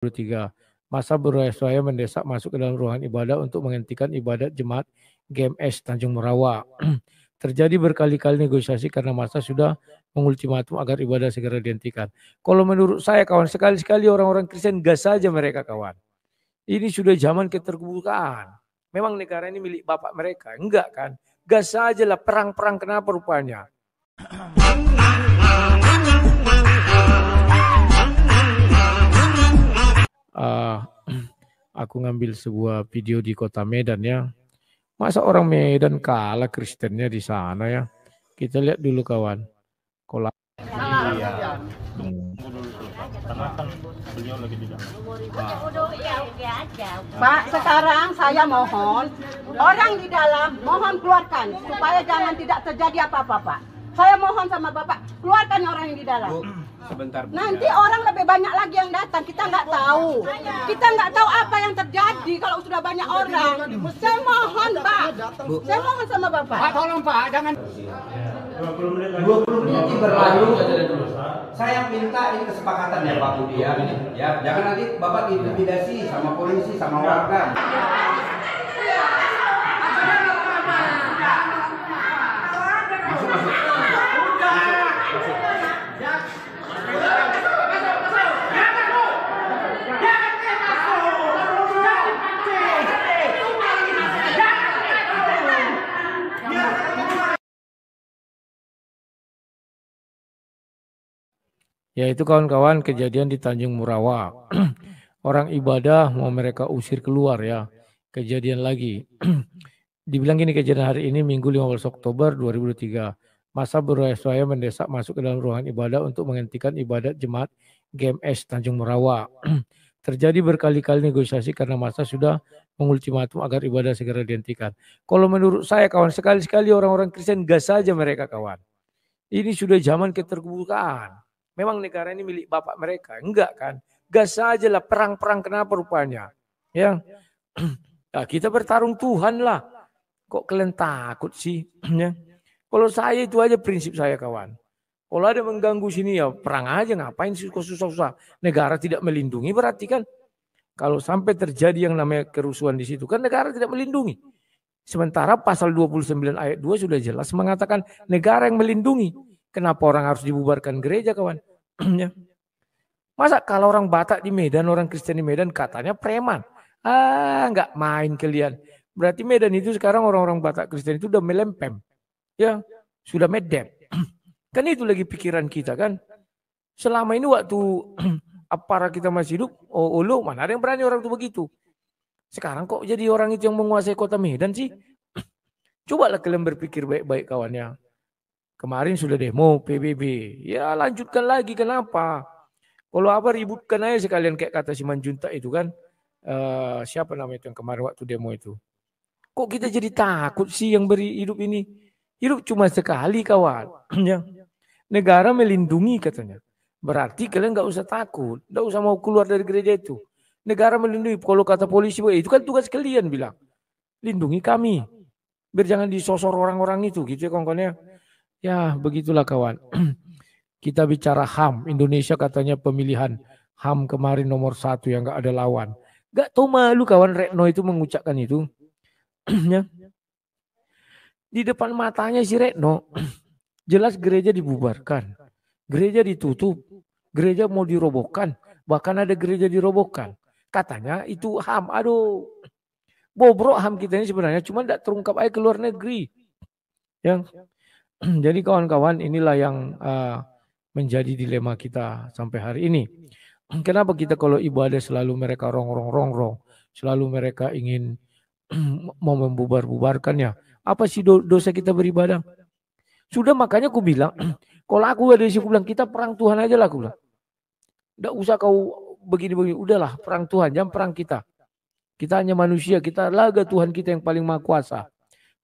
2023. Masa bersuara mendesak masuk ke dalam ruangan ibadah untuk menghentikan ibadat jemaat GMS Tanjung Merawa. Terjadi berkali-kali negosiasi karena masa sudah mengultimatum agar ibadah segera dihentikan. Kalau menurut saya kawan, sekali-sekali orang-orang Kristen gas saja mereka kawan. Ini sudah zaman keterbukaan. Memang negara ini milik bapak mereka. Enggak kan? Gas saja lah, perang-perang kenapa rupanya. Aku ngambil sebuah video di kota Medan ya. Masa orang Medan kalah Kristennya di sana ya. Kita lihat dulu kawan. Kalau Pak, sekarang saya mohon orang di dalam mohon keluarkan supaya jangan tidak terjadi apa-apa, Pak. Saya mohon sama Bapak, keluarkan orang yang di dalam. Sebentar. Nanti orang lebih banyak lagi yang datang, kita nggak tahu. Kita nggak tahu apa yang terjadi kalau sudah banyak orang. Saya mohon, Pak. Saya mohon sama Bapak. Pak, tolong Pak, jangan. 20 menit berlalu. Saya minta ini kesepakatan ya Pak Budi ya. Ya, jangan nanti Bapak diintimidasi sama polisi sama warga. ya itu kawan-kawan kejadian di Tanjung Murawa. Orang ibadah mau mereka usir keluar ya. Kejadian lagi. Dibilang gini kejadian hari ini Minggu 15 Oktober 2023. Masa bersuara mendesak masuk ke dalam ruangan ibadah untuk menghentikan ibadat jemaat GMS Tanjung Merawa. Terjadi berkali-kali negosiasi karena masa sudah mengultimatum agar ibadah segera dihentikan. Kalau menurut saya kawan, sekali-sekali orang-orang Kristen gas saja mereka kawan. Ini sudah zaman keterbukaan. Memang negara ini milik bapak mereka. Enggak kan? Gas saja lah, perang-perang kenapa rupanya. Ya. Nah, kita bertarung Tuhan lah. Kok kalian takut sih? Ya. Kalau saya itu aja prinsip saya kawan. Kalau ada mengganggu sini ya perang aja, ngapain sih susah-susah. Negara tidak melindungi berarti kan. Kalau sampai terjadi yang namanya kerusuhan di situ kan negara tidak melindungi. Sementara pasal 29 ayat 2 sudah jelas mengatakan negara yang melindungi. Kenapa orang harus dibubarkan gereja kawan? Ya. Masa kalau orang Batak di Medan, orang Kristen di Medan katanya preman. Nggak main kalian. Berarti Medan itu sekarang orang-orang Batak Kristen itu udah melempem. Ya, sudah medep. Kan itu lagi pikiran kita kan. Selama ini waktu aparat kita masih hidup, lu mana ada yang berani orang itu begitu. Sekarang kok jadi orang itu yang menguasai kota Medan sih? Cobalah kalian berpikir baik-baik kawannya. Kemarin sudah demo PBB. Ya lanjutkan lagi, kenapa? Kalau apa ributkan aja sekalian kayak kata si Manjunta itu kan. Siapa namanya itu yang kemarin waktu demo itu. Kok kita jadi takut sih yang beri hidup ini? Hidup cuma sekali kawan. Ya. Negara melindungi katanya. Berarti kalian nggak usah takut. Nggak usah mau keluar dari gereja itu. Negara melindungi. Kalau kata polisi, itu kan tugas kalian bilang. Lindungi kami. Biar jangan disosor orang-orang itu. Gitu ya kawan-kawannya. Ya begitulah kawan. Kita bicara HAM. Indonesia katanya pemilihan HAM kemarin nomor 1 yang nggak ada lawan. Nggak tahu malu kawan Retno itu mengucapkan itu. Ya. Di depan matanya si Retno. Jelas gereja dibubarkan. Gereja ditutup. Gereja mau dirobohkan. Bahkan ada gereja dirobohkan. Katanya itu HAM. Aduh. Bobrok HAM kita ini sebenarnya. Cuma tidak terungkap aja ke luar negeri. Ya. Jadi kawan-kawan inilah yang menjadi dilema kita sampai hari ini. Kenapa kita kalau ibadah selalu mereka rongrong-rongrong. Selalu mereka ingin mau membubar-bubarkannya. Apa sih dosa kita beribadah? Sudah makanya aku bilang, kalau aku ada di sini, aku bilang kita perang Tuhan aja lah, aku bilang. Tidak usah kau begini-begini, udahlah perang Tuhan, jangan perang kita. Kita hanya manusia, kita laga Tuhan kita yang paling maha kuasa.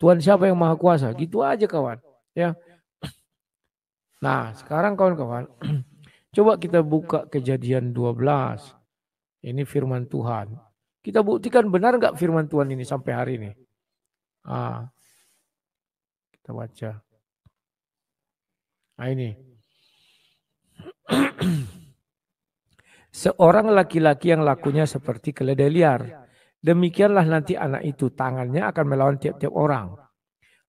Tuhan siapa yang maha kuasa? Gitu aja kawan. Ya. Nah sekarang kawan-kawan, coba kita buka Kejadian 12. Ini firman Tuhan. Kita buktikan benar nggak firman Tuhan ini sampai hari ini. Kita baca. Nah ini. Seorang laki-laki yang lakunya seperti keledai liar. Demikianlah nanti anak itu tangannya akan melawan tiap-tiap orang.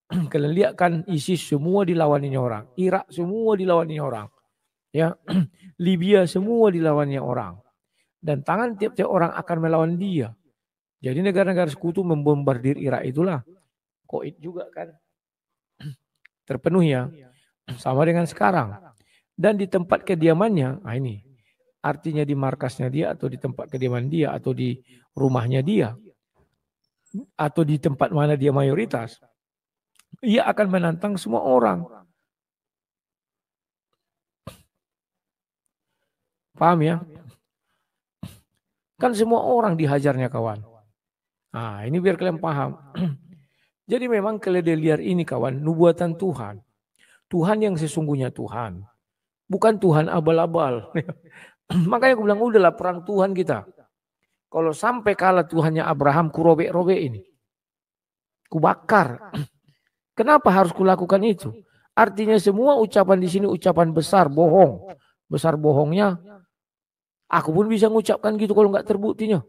Kalian lihat kan ISIS semua dilawaninya orang. Irak semua dilawaninya orang. Ya, Libya semua dilawaninya orang. Dan tangan tiap-tiap orang akan melawan dia. Jadi negara-negara sekutu membombardir Irak itulah. Kuwait juga kan. Terpenuhi ya. Sama dengan sekarang. Dan di tempat kediamannya, ini. Artinya di markasnya dia atau di tempat kediaman dia atau di rumahnya dia. Atau di tempat mana dia mayoritas. Ia akan menantang semua orang. Paham ya? Kan semua orang dihajarnya kawan. Nah, ini biar kalian paham. Jadi memang keledai liar ini kawan, nubuatan Tuhan. Tuhan yang sesungguhnya Tuhan. Bukan Tuhan abal-abal. Makanya aku bilang, udahlah perang Tuhan kita. Kalau sampai kalah Tuhannya Abraham, ku robek-robek ini. Ku bakar. Kenapa harus kulakukan itu? Artinya semua ucapan di sini ucapan besar, bohong. Besar bohongnya, aku pun bisa mengucapkan gitu kalau nggak terbuktinya.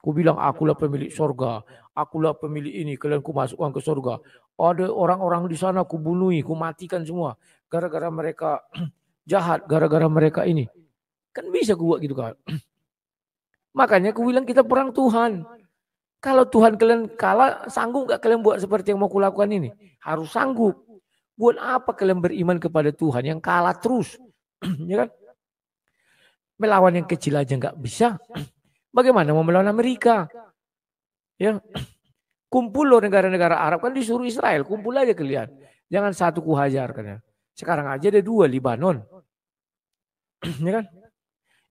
Ku bilang, akulah pemilik sorga. Akulah pemilik ini, kalian ku masukkan ke sorga. Ada orang-orang di sana ku bunuhi, ku matikan semua. Gara-gara mereka jahat, gara-gara mereka ini. Kan bisa ku buat gitu kan. Makanya ku bilang kita perang Tuhan. Kalau Tuhan kalian kalah, sanggup gak kalian buat seperti yang mau kulakukan ini? Harus sanggup. Buat apa kalian beriman kepada Tuhan yang kalah terus? Ya kan? Melawan yang kecil aja gak bisa. Bagaimana mau melawan Amerika? Ya, kumpul loh negara-negara Arab kan disuruh Israel. Kumpul aja kalian. Jangan satu ku hajar kan. Sekarang aja ada 2 Libanon. Ya kan?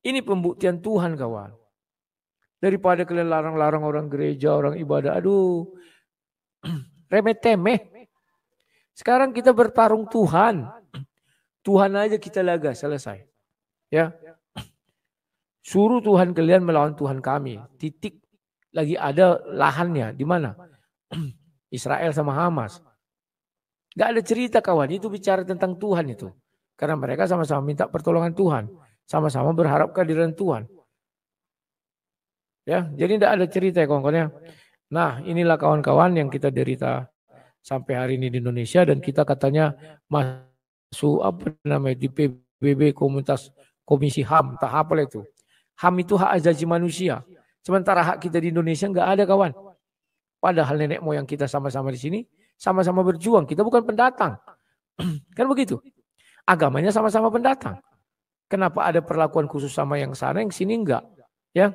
Ini pembuktian Tuhan kawan. Daripada kalian larang-larang orang gereja, orang ibadah. Aduh. Remeh-temeh. Sekarang kita bertarung Tuhan. Tuhan aja kita laga, selesai. Ya. Suruh Tuhan kalian melawan Tuhan kami. Titik. Lagi ada lahannya. Di mana? Israel sama Hamas. Gak ada cerita kawan. Itu bicara tentang Tuhan itu. Karena mereka sama-sama minta pertolongan Tuhan. Sama-sama berharap kehadiran Tuhan. Ya, jadi tidak ada cerita ya kawan-kawan. Nah, inilah kawan-kawan yang kita derita sampai hari ini di Indonesia dan kita katanya masuk apa namanya di PBB komunitas Komisi HAM, tak apa itu. HAM itu hak asasi manusia. Sementara hak kita di Indonesia nggak ada kawan. Padahal nenek moyang kita sama-sama di sini, sama-sama berjuang. Kita bukan pendatang. Kan begitu. Agamanya sama-sama pendatang. Kenapa ada perlakuan khusus sama yang sana, yang sini enggak? Ya.